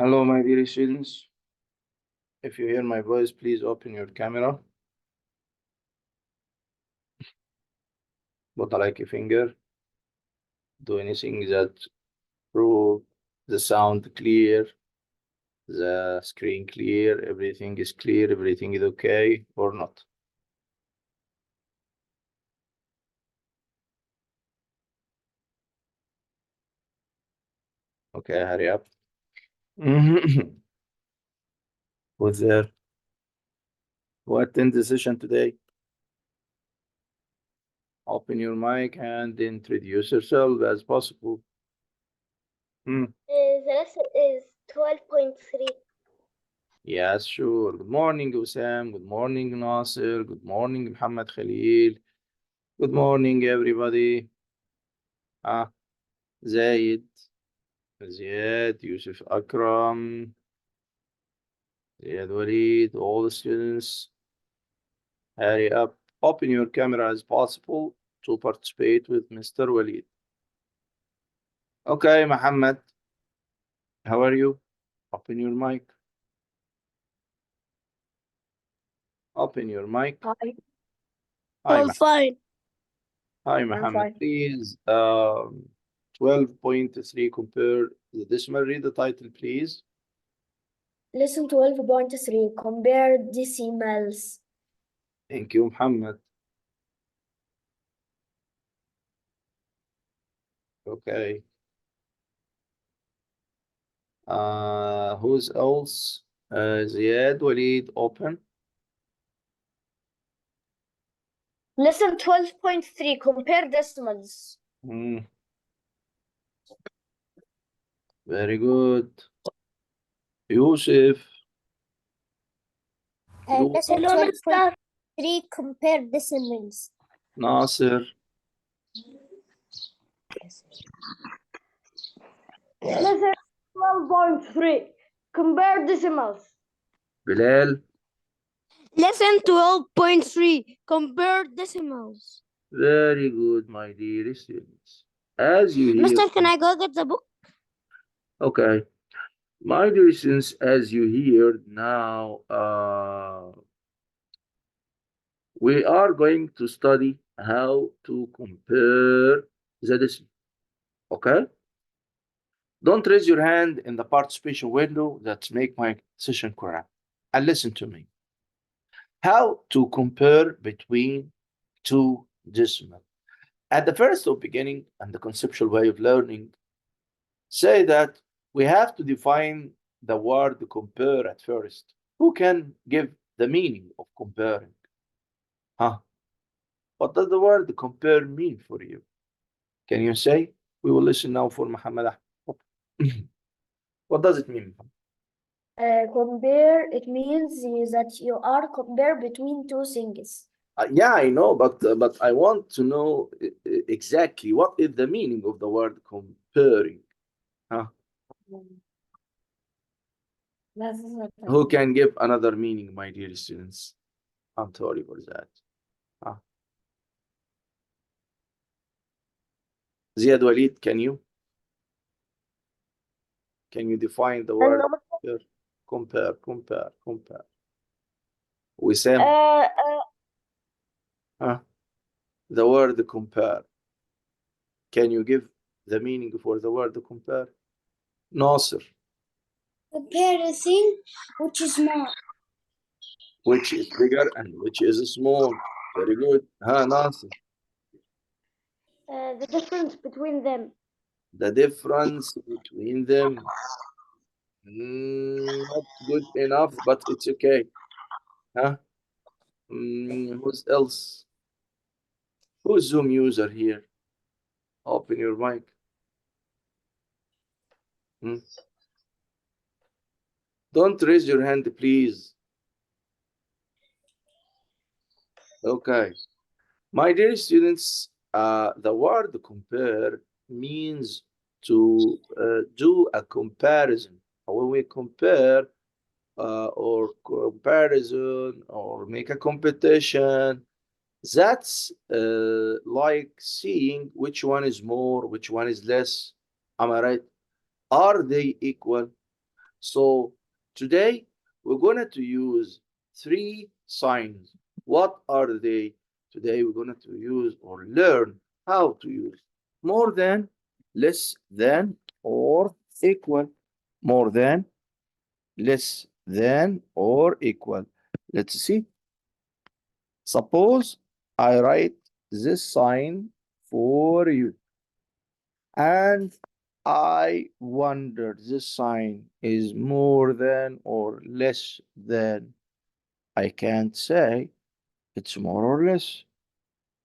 Hello, my dear students. If you hear my voice, please open your camera. Put like a finger. Do anything that prove the sound clear, the screen clear, everything is clear, everything is okay or not. Okay, hurry up. Who's there? Who attend the session today? Open your mic and introduce yourself as possible. The lesson is 12.3. Yes, sure. Good morning, Usam. Good morning, Nasir. Good morning, Muhammad Khalil. Good morning, everybody. Zaid, Ziad, Yusuf Akram, Ziad Walid, all the students. Hurry up. Open your camera as possible to participate with Mr. Walid. Okay, Muhammad. How are you? Open your mic. Open your mic. Hi. Hi, Fine. Hi, I'm Muhammad. fine. Please, 12.3 compare the decimal. Read the title, please. Lesson 12.3. Compare decimals. Thank you, Muhammad. Okay. Who's else? Ziad, Walid, open. Lesson 12.3. Compare decimals. Very good. Yusuf. Lesson 12.3. Compare decimals. Nasir. Lesson 12.3. Compare decimals. Bilal. Lesson 12.3. Compare decimals. Very good, my dear students. As you hear. Mister, can I go get the book? Okay. My dear students, as you hear now, we are going to study how to compare the decimal. Okay? Don't raise your hand in the participation window. That's make my session correct. And listen to me. How to compare between two decimals. At the first of beginning and the conceptual way of learning, say that we have to define the word compare at first. Who can give the meaning of comparing? Huh? What does the word compare mean for you? Can you say? We will listen now for Muhammad Ahmed. What does it mean? Compare, it means that you are compare between two things. Yeah, I know, but I want to know exactly what is the meaning of the word comparing. Huh? Who can give another meaning, my dear students? I'm sorry for that. Huh? Ziad Walid, can you? Can you define the word compare? Compare. Wissam? Huh? The word compare. Can you give the meaning for the word compare? Nasir. Compare a thing which is small. Which is bigger and which is small. Very good. Huh, Nasir? The difference between them. The difference between them. Not good enough, but it's okay. Huh? Who's else? Who's Zoom user here? Open your mic. Don't raise your hand, please. Okay. My dear students, the word compare means to do a comparison. When we compare or comparison or make a competition, that's like seeing which one is more, which one is less. Am I right? Are they equal? So today we're going to use three signs. What are they? Today we're going to use or learn how to use more than, less than, or equal. More than, less than, or equal. Let's see. Suppose I write this sign for you, and I wonder this sign is more than or less than. I can't say it's more or less.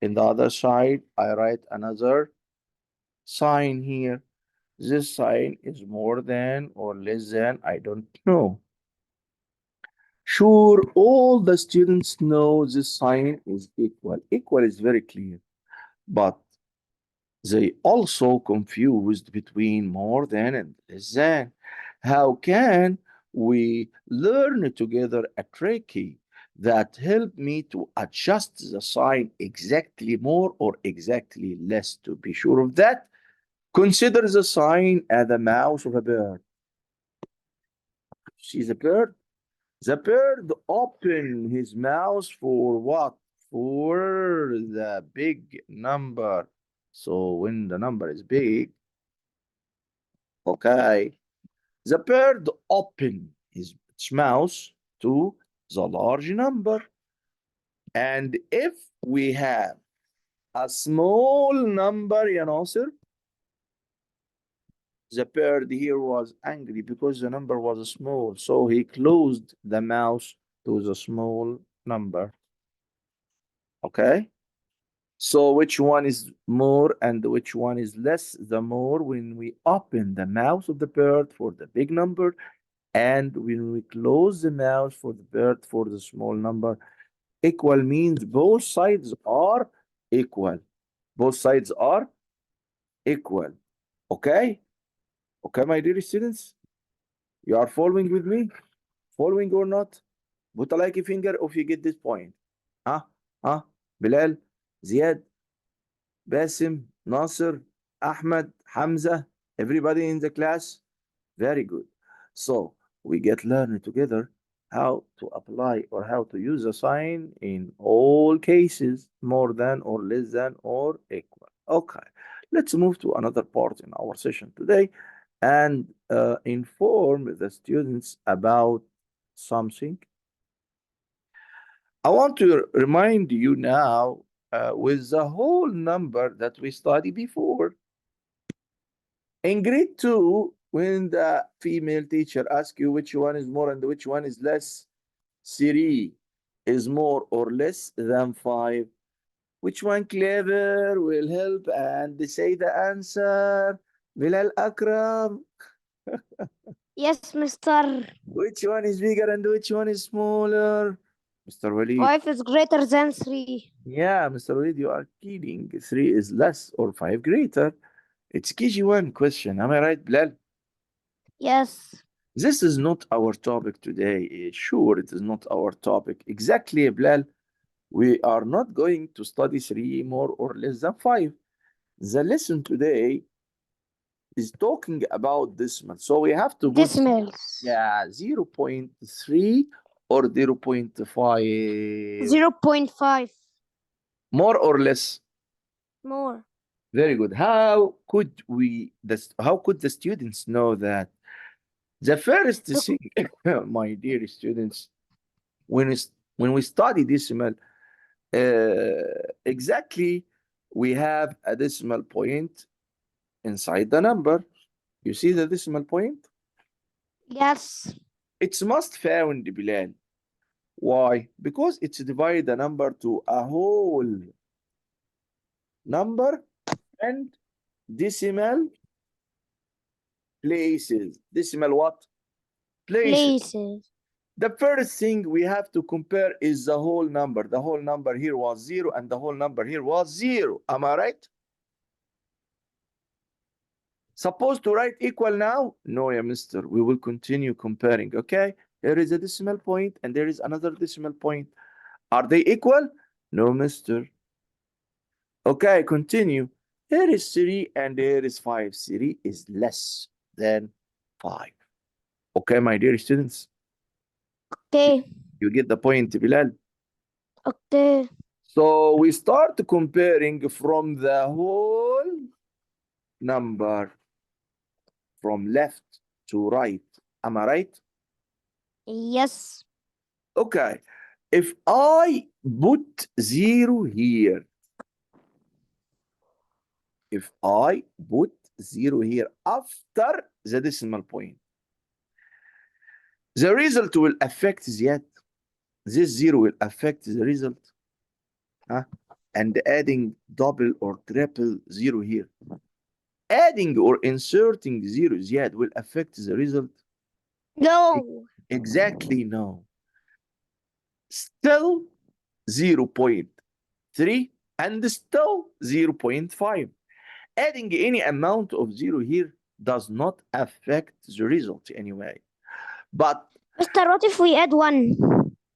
In the other side, I write another sign here. This sign is more than or less than. I don't know. Sure, all the students know this sign is equal. Equal is very clear, but they also confused between more than and less than. How can we learn together a tricky that help me to adjust the sign exactly more or exactly less? To be sure of that, consider the sign as the mouth of a bird. See the bird? The bird opened his mouth for what? For the big number. So when the number is big, okay, the bird opened his mouth to the large number. And if we have a small number, Nasir, the bird here was angry because the number was small. So he closed the mouth to the small number. Okay. So which one is more and which one is less? The more when we open the mouth of the bird for the big number, and when we close the mouth for the bird for the small number. Equal means both sides are equal. Both sides are equal. Okay? Okay, my dear students? You are following with me? Following or not? Put a like finger if you get this point. Huh? Huh? Bilal, Ziad, Basim, Nasser, Ahmed, Hamza, everybody in the class? Very good. So we get learning together how to apply or how to use a sign in all cases, more than or less than or equal. Okay, let's move to another part in our session today and inform the students about something. I want to remind you now with the whole number that we studied before. In grade 2, when the female teacher asks you which one is more and which one is less, 3 is more or less than 5. Which one clever will help and say the answer? Bilal Akram. Yes, Mr. Which one is bigger and which one is smaller? Mr. Walid. 5 is greater than 3. Yeah, Mr. Walid, you are kidding. 3 is less or 5 greater. It's KG1 question. Am I right, Bilal? Yes. This is not our topic today. Sure, it is not our topic. Exactly, Bilal. We are not going to study 3 more or less than 5. The lesson today is talking about decimal. So we have to put, Decimals. yeah, 0.3 or 0.5. 0.5. More or less. More. Very good. How could the students know that? The first thing, my dear students, when we study decimal, exactly, we have a decimal point inside the number. You see the decimal point? Yes. It's must found, Bilal. Why? Because it's divide the number to a whole number and decimal places. Decimal what? Places. Places. The first thing we have to compare is the whole number. The whole number here was 0 and the whole number here was 0. Am I right? Supposed to write equal now? No, yeah, mister. We will continue comparing, okay? There is a decimal point and there is another decimal point. Are they equal? No, mister. Okay, continue. Here is 3 and here is 5. 3 is less than 5. Okay, my dear students, Okay. you get the point, Bilal. Okay. So we start comparing from the whole number from left to right. Am I right? Yes. Okay. If I put 0 here, if I put 0 here after the decimal point, the result will affect Ziyad. This 0 will affect the result. Huh? And adding double or triple 0 here. Adding or inserting 0 Ziyad will affect the result. No. Exactly no. Still 0.3 and still 0.5. Adding any amount of 0 here does not affect the result anyway. But Mister, what if we add 1?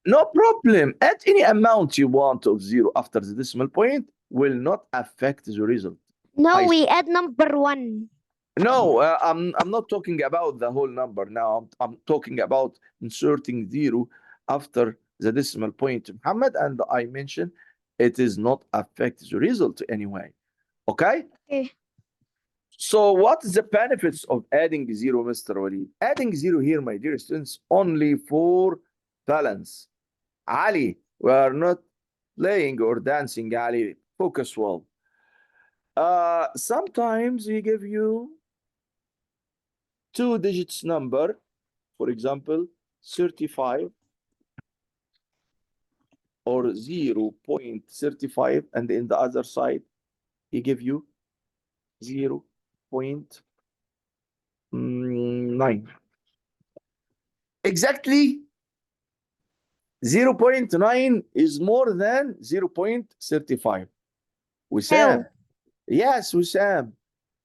no problem. Add any amount you want of 0 after the decimal point will not affect the result. No, I- we add number 1. No, I'm not talking about the whole number now. I'm talking about inserting 0 after the decimal point, Muhammad, and I mentioned it is not affect the result anyway. Okay? Okay. So what is the benefits of adding 0, Mr. Walid? Adding 0 here, my dear students, only for balance. Ali, we are not playing or dancing, Ali. Focus well. Sometimes we give you 2 digits number, for example, 35 or 0.35, and in the other side, he give you 0.9. Exactly 0.9 is more than 0.35. Wissam. How? Yes, Wissam.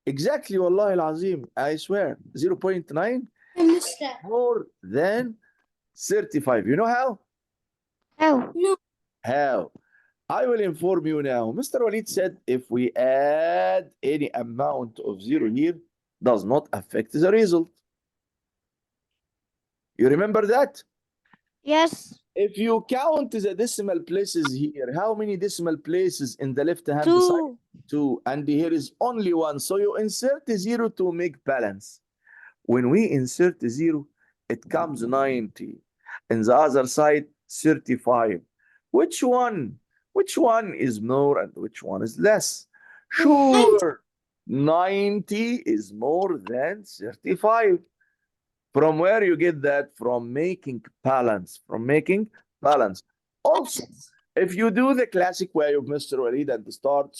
Exactly, Wallahi al-Azim. I swear. 0.9 more than 35. You know how? How? How? I will inform you now. Mr. Walid said if we add any amount of 0 here, does not affect the result. You remember that? Yes. If you count the decimal places here, how many decimal places in the left hand side? 2. 2. And here is only 1. So you insert 0 to make balance. When we insert 0, it comes 90. And the other side, 35. Which one? Which one is more and which one is less? Sure, 90 is more than 35. From where you get that? From making balance. From making balance. Also, if you do the classic way of Mr. Walid and start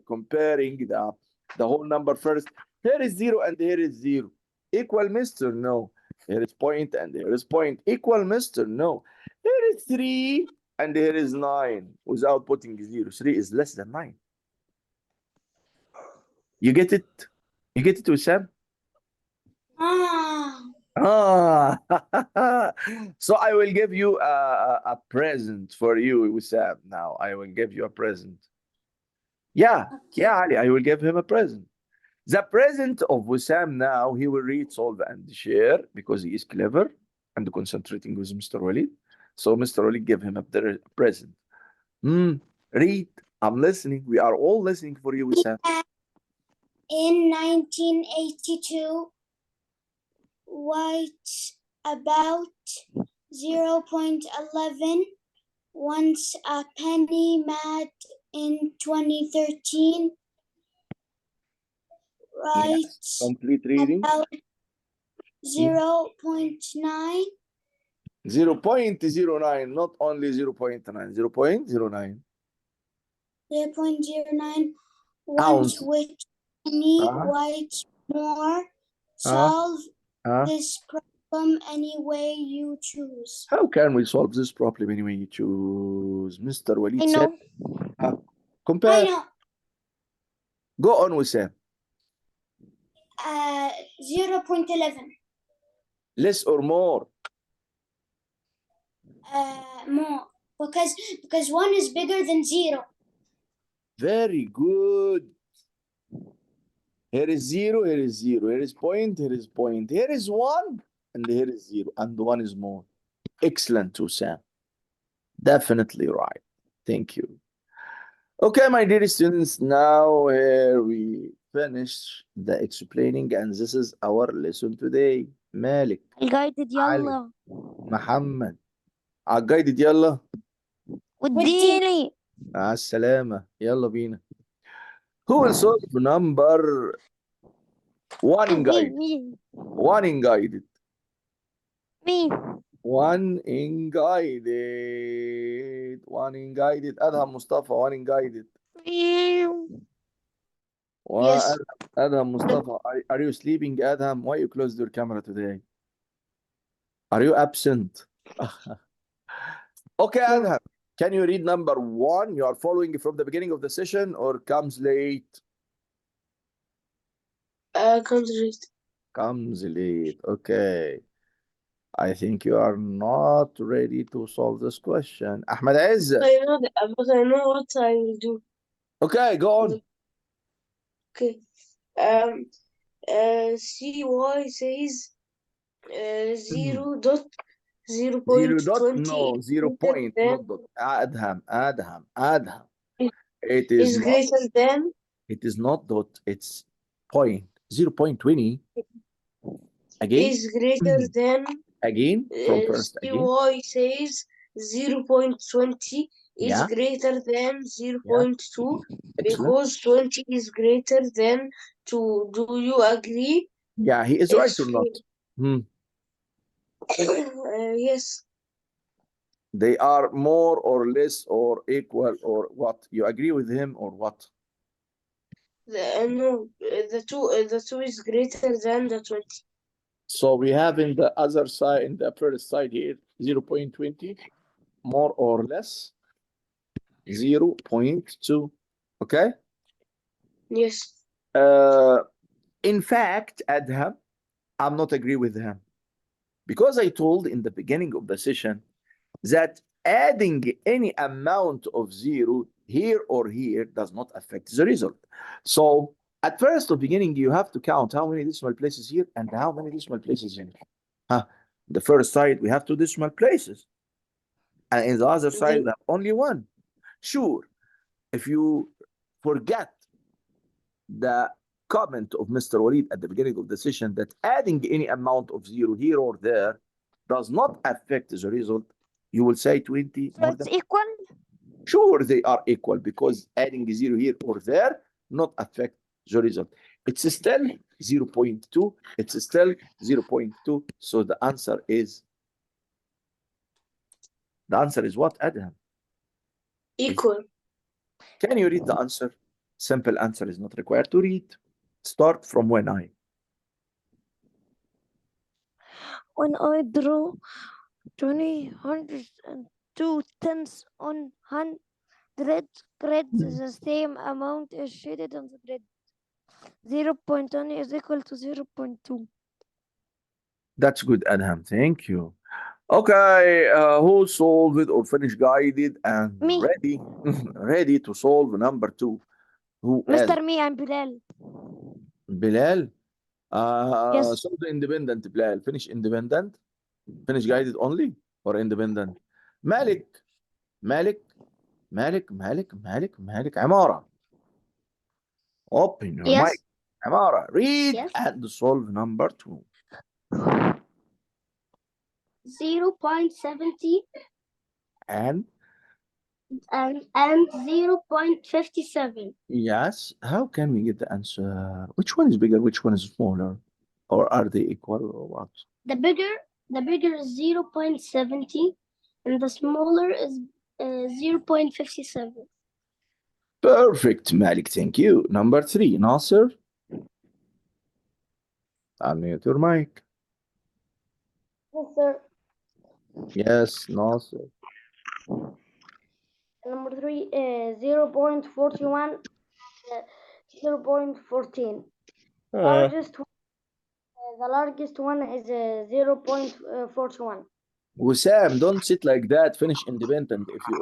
comparing the whole number first, here is 0 and here is 0. Equal, Mr. No. Here is point and here is point. Equal, Mr. No. Here is 3 and here is 9 without putting 0. 3 is less than 9. You get it? You get it, Wissam? Ah, so I will give you a present for you, Wissam. Now I will give you a present. Yeah, yeah, Ali, I will give him a present. The present of Wissam now, he will read, solve, and share because he is clever and concentrating with Mr. Walid. So Mr. Walid give him a present. Read. I'm listening. We are all listening for you, Wissam. In 1982, white about 0.11 once a penny mad in 2013. Right Complete reading. about 0.9 0.09, not only 0.9, 0.09. 0.09 Ounce. once which penny Uh-huh. white more solve Huh? this problem any way you choose. How can we solve this problem anyway you choose? Mr. I Walid said, know. compare. I know. Go on, Wissam. 0.11 Less or more? more because 1 is bigger than 0. Very good. Here is 0, here is 0. Here is point, here is point. Here is 1, and here is 0, and 1 is more. Excellent, Sam. Definitely right. Thank you. Okay, my dear students, now here we finish the explaining, and this is our lesson today. Malik, الجايدد يلا محمد، عالجايدد يلا. واديني مع السلامة، يلا بينا. Who will solve number 1 in guide? مين 1 in guided. مين 1 in guided. 1 in guided. أدهم مصطفى 1 in guided. Yes. Adham Mustafa, are you sleeping, Adham? Why you closed your camera today? Are you absent? Okay, No. Adham, can you read number 1? You are following from the beginning of the session or comes late? Comes late. Comes late. Okay. I think you are not ready to solve this question. Ahmed Aziz. I know that, but I know what I will do. Okay, go on. Okay. CY says 0 dot 0 0 dot? 0.20 No, 0 is point, greater not dot. Adham. It It than- is is not. greater than It is not dot, it's point. 0.20. Again? is greater than Again? From first again? CY says 0.20 is Yeah. greater than 0.2 Excellent. because 20 is greater than 2. Do you agree? Yeah, he is right It's or not? Hmm. yes. They are more or less or equal or what? You agree with him or what? No, the two is greater than the 20. So we have in the other side, in the first side here, 0.20, more or less 0.2. Okay? Yes. In fact, Adham, I'm not agree with him. Because I told in the beginning of the session that adding any amount of 0 here or here does not affect the result. So at first of beginning, you have to count how many decimal places here and how many decimal places here. The first side, we have 2 decimal places. And in the other side, we have only 1. Sure, if you forget the comment of Mr. Walid at the beginning of the session that adding any amount of 0 here or there does not affect the result, you will say 20 So more it's than. equal Sure, they are equal because adding 0 here or there not affect the result. It's still 0.2. It's still 0.2. So the answer is what, Adam? Equal. Can you read the answer? Simple answer is not required to read. Start from when I draw 20 hundreds and 2 tenths on 100 grids, the same amount is shaded on the grid. 0.1 is equal to 0.2. That's good, Adham. Thank you. Okay, who solved it or finished guided and Me. ready to solve number 2? Who else? Mr. Me and Bilal. Bilal? Yes. Solve the independent, Bilal. Finish independent? Finish guided only or independent? Malik. Amara. Open your Yes. mic. Amara, read Yes. and solve number 2. 0.70 And 0.57. yes, how can we get the answer? Which one is bigger? Which one is smaller? Or are they equal or what? The bigger is 0.70 and the smaller is 0.57. Perfect, Malik. Thank you. Number 3, Nasser. Unmute your mic. Yes, sir. Yes, Nasser. Number 3 is 0.41, 0.14. The largest one is 0.41. Wissam, don't sit like that. Finish independent if you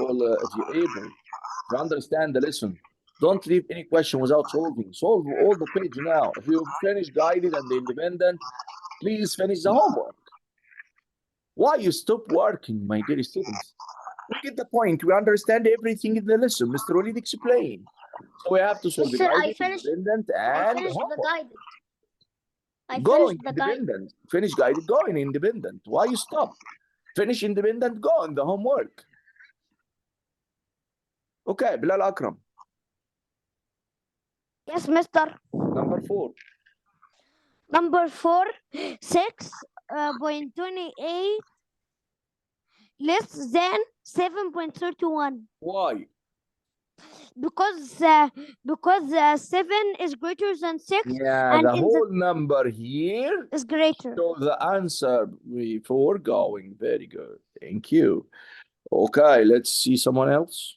able. To understand the lesson. Don't leave any question without solving. Solve all the page now. If you finish guided and independent, please finish the homework. Why you stop working, my dear students? We get the point. We understand everything in the lesson. Mr. Walid explained. So we have to solve the Sir, I guided, finished- independent, I and finished the homework. guided. I Go finished the guide. independent. Finish guided, go in independent. Why you stop? Finish independent, go in the homework. Okay, Bilal Akram. Yes, mister. Number 4. Number 4, 6.28 less than 7.31 Why? because 7 is greater than 6 Yeah, and the in whole number here. is greater. So the answer before going. Very good. Thank you. Okay, let's see someone else.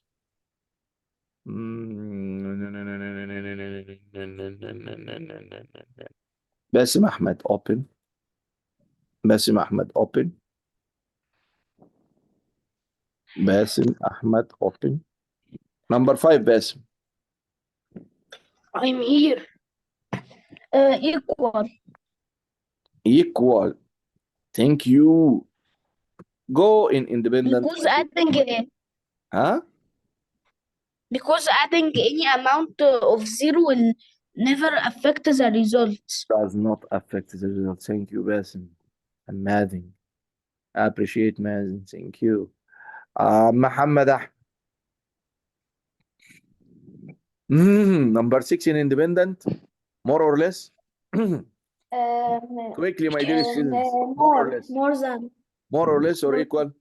Basim Ahmed, open. Basim Ahmed, open. Basim Ahmed, open. Number 5, Basim. I'm here. Equal. Equal. Thank you. Go in independent. Because adding Huh? because adding any amount of zero will never affect the results. Does not affect the result. Thank you, Basim. And Madin. I appreciate Madin. Thank you. Muhammad Ahmed. Number 6 in independent. More or less. Quickly, my dear students. More or less. More than. More or less or More- equal?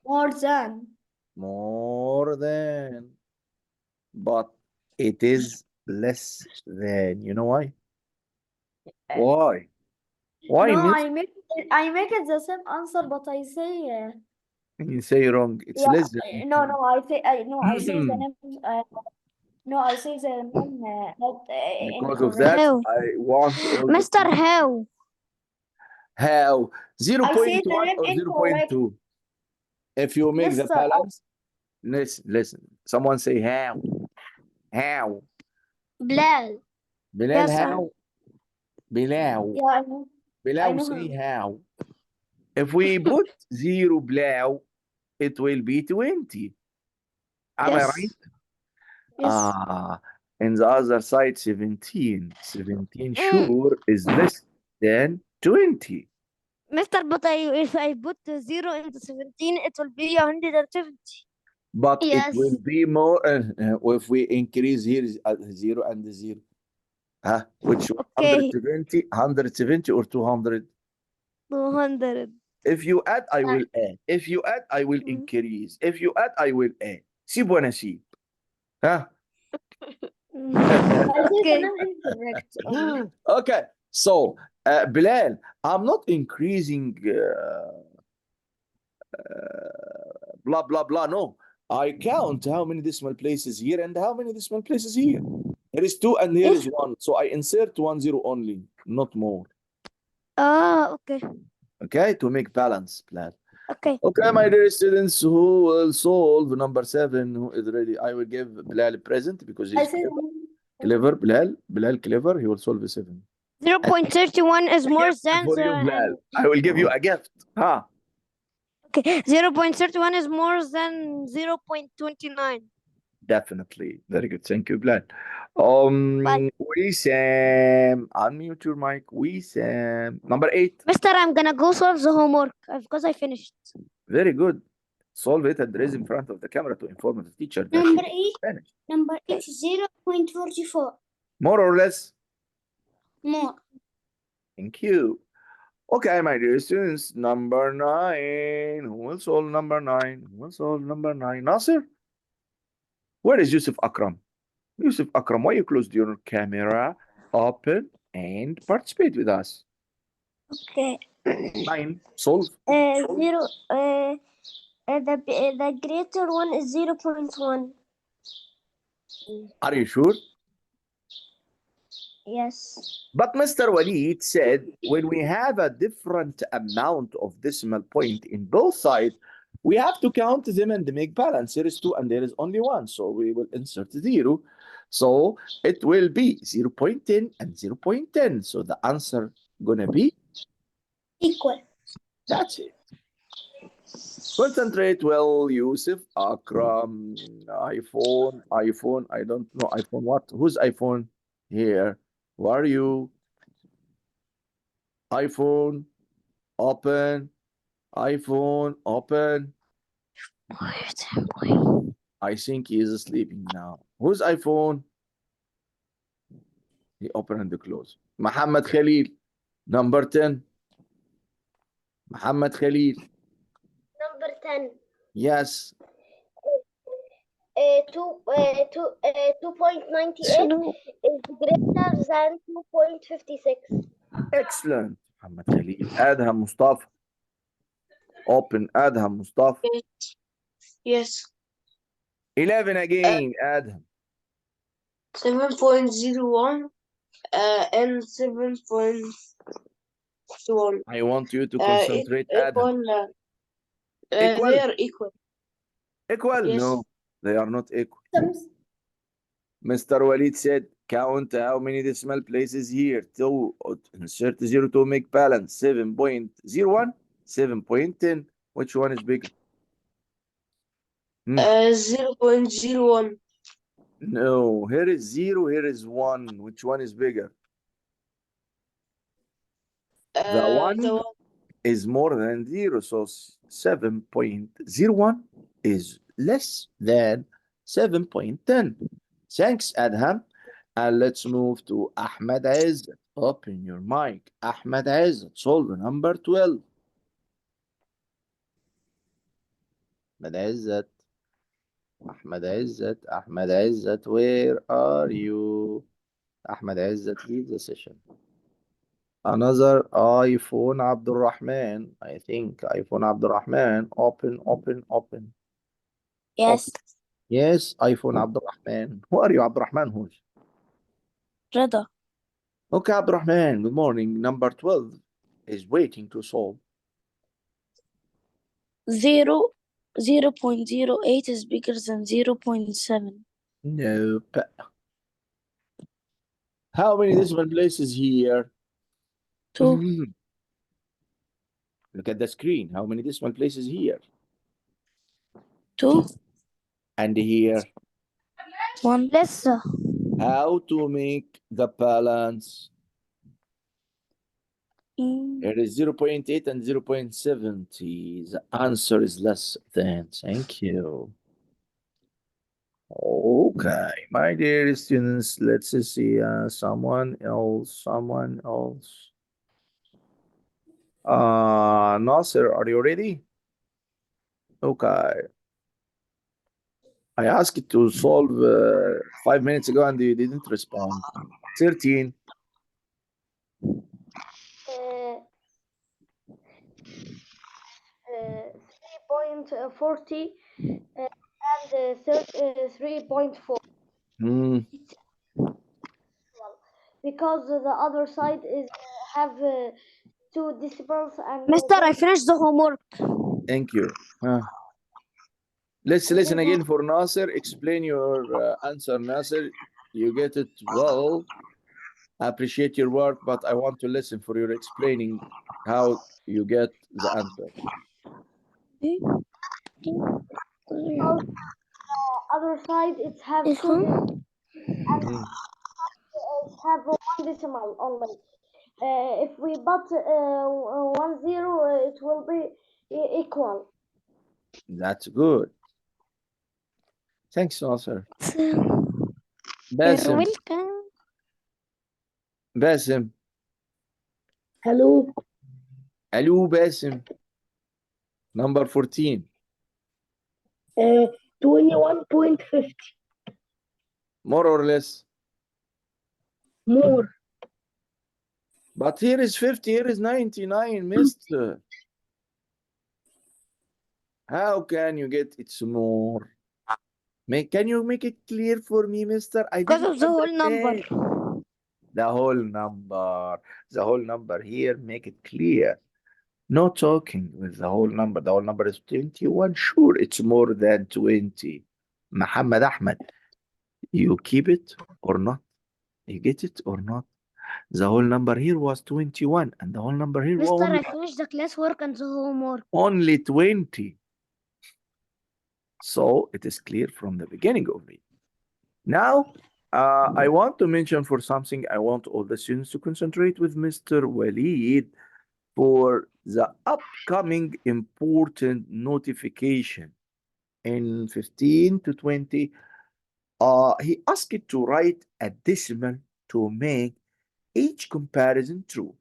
More than. More than. But it is less than. You know why? Why? Why, No, miss? I make it the same answer, but I say You say wrong. It's yeah, less than. no, I say the name. No, I say the name not Because of incorrect. that, How? I want all the Mister, how? how 0.1 the name or incorrect. 0.2. If you make the Mister, balance, listen. Someone say how. How. Bilal. Bilal, Yes, how? Bilal. Yeah, I know. Bilal know say how. If we put 0 Bilal, it will be 20. Am I Yes. right? Yes. In the other side, 17. 17 Mm. sure is less than 20. Mister, but if I put 0 into 17, it will be 170. But it will Yes. be more if we increase here 0 and 0. Huh? Which one? Okay. 170 or 200? 200. If you add, I will add. If you add, I will increase. If you add, I will add. سيب وانا اسيب. Huh? I say the Okay. name incorrect. only. Okay. So, Bilal, I'm not increasing blah, blah, blah. No. I count how many decimal places here and how many decimal places here. There is 2 and here is 1. So I insert 1 0 only, not more. Okay. Okay, to make balance, Bilal. Okay. Okay, my dear students, who will solve number 7? Who is ready? I will give Bilal a present because I he's say clever. Bilal clever. He will solve the 7. 0.31 is more than For you, 0. Bilal. I will give you a gift. Huh? Okay. 0.31 is more than 0.29. Definitely. Very good. Thank you, Bilal. Bye. Wissam, unmute your mic. Wissam. Number 8. Mister, I'm gonna go solve the homework because I finished. Very good. Solve it and raise in front of the camera to inform the teacher that Number you 8. finished. Number 8 is 0.44. More or less. More. Thank you. Okay, my dear students, number 9. Who will solve number 9? Who will solve number 9? Nasir? Where is Yusuf Akram? Yusuf Akram, why you closed your camera? Open and participate with us. Okay. 9. Solve. 0. The greater one is 0.1. Are you sure? Yes. But Mr. Walid said when we have a different amount of decimal point in both sides, we have to count them and make balance. There is 2 and there is only 1. So we will insert 0. So it will be 0.10 and 0.10. So the answer gonna be Equal. That's it. Concentrate well, Yusuf. Akram, iPhone. I don't know iPhone what? Whose iPhone? Here. Who are you? iPhone. Open. iPhone. Open. I think he is sleeping now. Whose iPhone? He open and close. Muhammad Khalil. Number 10. Muhammad Khalil. Number 10. Yes. 2.98 is greater than 2.56. Excellent. Muhammad Khalil. Adham Mustafa. Open Adham Mustafa. Yes. 11 again. Adham. 7.01 and 7.1 I want you to concentrate, Adham. equal. Equal? They are equal. Equal? Yes. No, they are not equal. Mr. Walid said, count how many decimal places here. To insert 0 to make balance. 7.01, 7.10. Which one is bigger? 0.01. No, here is 0, here is 1. Which one is bigger? The one The one. is more than 0, so 7.01 is less than 7.10. Thanks, Adham. And let's move to Ahmed Izzat. Open your mic. Ahmed Izzat, solve number 12. Ahmed Izzat. Ahmed Izzat. Ahmed Izzat, where are you? Ahmed Izzat, leave the session. Another iPhone Abdul Rahman. I think iPhone Abdul Rahman. Open, open, open. Yes. Yes, iPhone Abdul Rahman. Who are you, Abdul Rahman? Who's? Rida. Okay, Abdul Rahman, good morning. Number 12 is waiting to solve. 0.08 is bigger than 0.7. Nope. How many decimal places here? 2. Look at the screen. How many decimal places here? 2. And here? 1. Lesser. How to make the balance? It is 0.8 and 0.70. The answer is less than. Thank you. Okay, my dear students, let's see someone else. Nasser, are you ready? Okay. I asked you to solve 5 minutes ago and you didn't respond. 13. 3.40 and 3.4 Hmm. because the other side is have 2 decimals and Mister, I finished the homework. Thank you. Let's listen again for Nasser. Explain your answer, Nasser. You get it well. I appreciate your work, but I want to listen for your explaining how you get the answer. Other side it have 2 decimals and it have 1 decimal only. If we put 1 0, it will be equal. That's good. Thanks, Nasser. You're Basim. welcome. Basim. Hello. Hello, Basim. Number 14. 21.50. More or less. More. But here is 50, here is 99, mister. How can you get it's more? Can you make it clear for me, mister? I Because didn't of the whole understand. number. The whole number. The whole number here, make it clear. No talking with the whole number. The whole number is 21. Sure, it's more than 20. Muhammad Ahmed, you keep it or not? You get it or not? The whole number here was 21, and the whole number here was Mister, I finished the classwork and the homework. only 20. So it is clear from the beginning of it. Now, I want to mention for something, I want all the students to concentrate with Mr. Walid for the upcoming important notification in 15 to 20. He asked it to write a decimal to make each comparison true.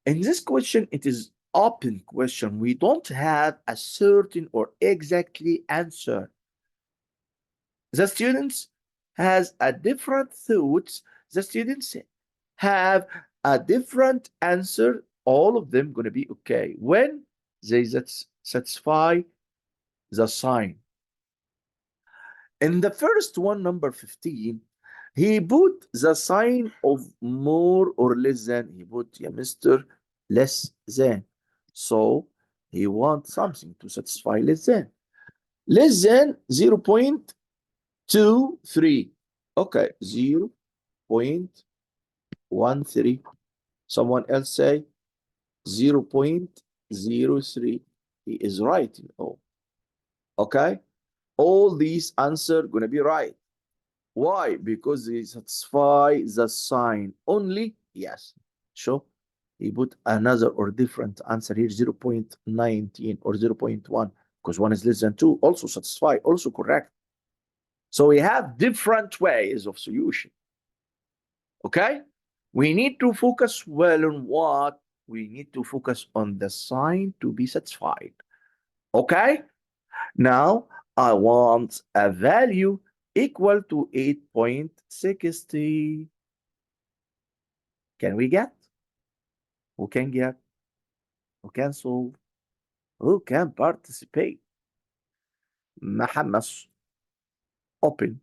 In this question, it is open question. We don't have a certain or exactly answer. The students has a different thoughts. The students have a different answer. All of them going to be okay when they satisfy the sign. In the first one, number 15, he put the sign of more or less than. He put, yeah, Mr. less than. So he wants something to satisfy less than. Less than 0.23. Okay, 0.13. Someone else say 0.03. He is right in all. Okay, all these answers gonna be right. Why? Because they satisfy the sign only. Yes. So he put another or different answer here, 0.19 or 0.1, because one is less than 2, also satisfy, also correct. So we have different ways of solution. Okay? We need to focus well on what? We need to focus on the sign to be satisfied. Okay? Now, I want a value equal to 8.60. Can we get? Who can get? Who can solve? Who can participate? Muhammad, open.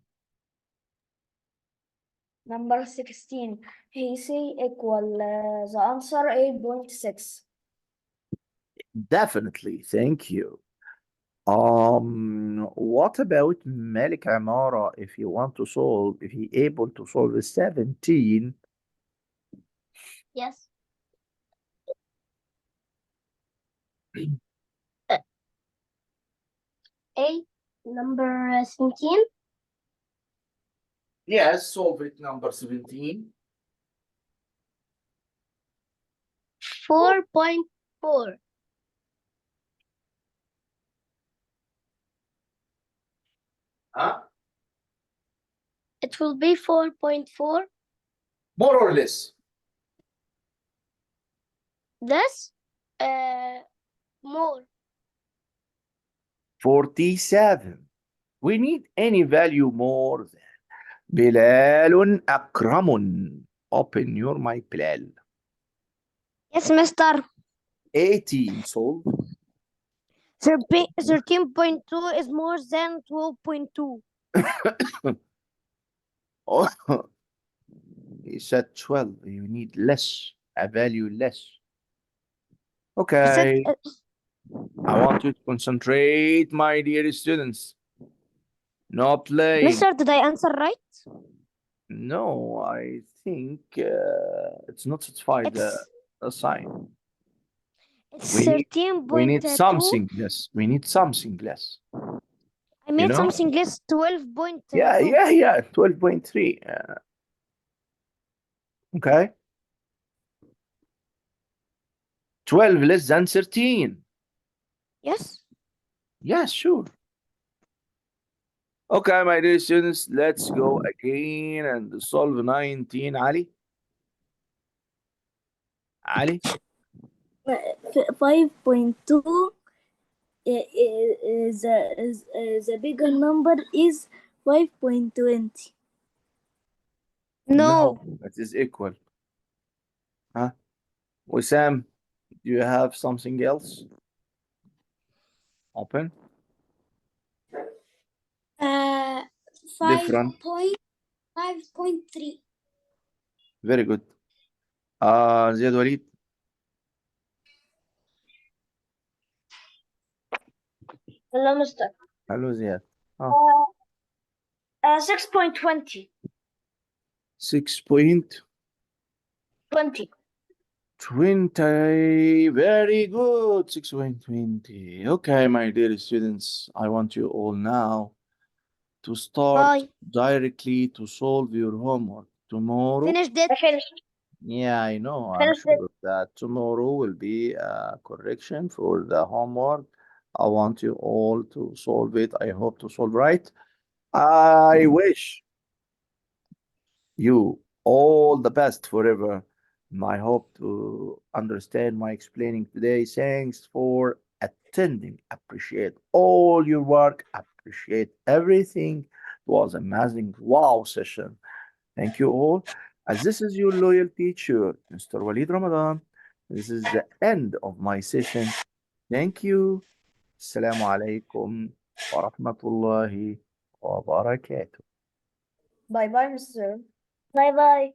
Number 16. He say equal the answer 8.6. Definitely, thank you. What about Malik Amara if you want to solve, if he able to solve the 17? Yes. Number 17. Yes, solve it, number 17. 4.4. Huh? It will be 4.4. More or less. This more. 47. We need any value more than. Bilal Akramun. Open your mic, Bilal. Yes, Mister. 18. Solve. 13.2 is more than 12.2. Oh, he said 12. You need less, a value less. Okay. I want you to concentrate, my dear students. No playing. Mister, did I answer right? No, I think it's not satisfied the sign. It's We need 13.2. We need something less. We need something less. I made know? something less, 12.2. Yeah. 12.3. Okay. 12 less than 13. Yes. Yes, sure. Okay, my dear students, let's go again and solve 19. Ali? 5.2. The bigger number is 5.20. No. That is equal. Huh? Wissam, do you have something else? Open. Different. 5.3. Very good. Ziad Walid. Hello, Mister. Hello, Ziad. 6.20. 6.20. 20. 20. Very good. 620. Okay, my dear students, I want you all now to start Bye. directly to solve your homework. Tomorrow, Finished it. I finished. yeah, I know, I'm Finished sure of that. Tomorrow will be a correction for the homework. I want you all to solve it. I hope to solve right. I wish you all the best forever. I hope to understand my explaining today. Thanks for attending. Appreciate all your work. Appreciate everything. It was amazing. Wow session. Thank you all. As this is your loyal teacher, Mr. Walid Ramadan. This is the end of my session. Thank you. Assalamu alaikum wa rahmatullahi wa barakatuh. Bye bye, Mr. Bye bye.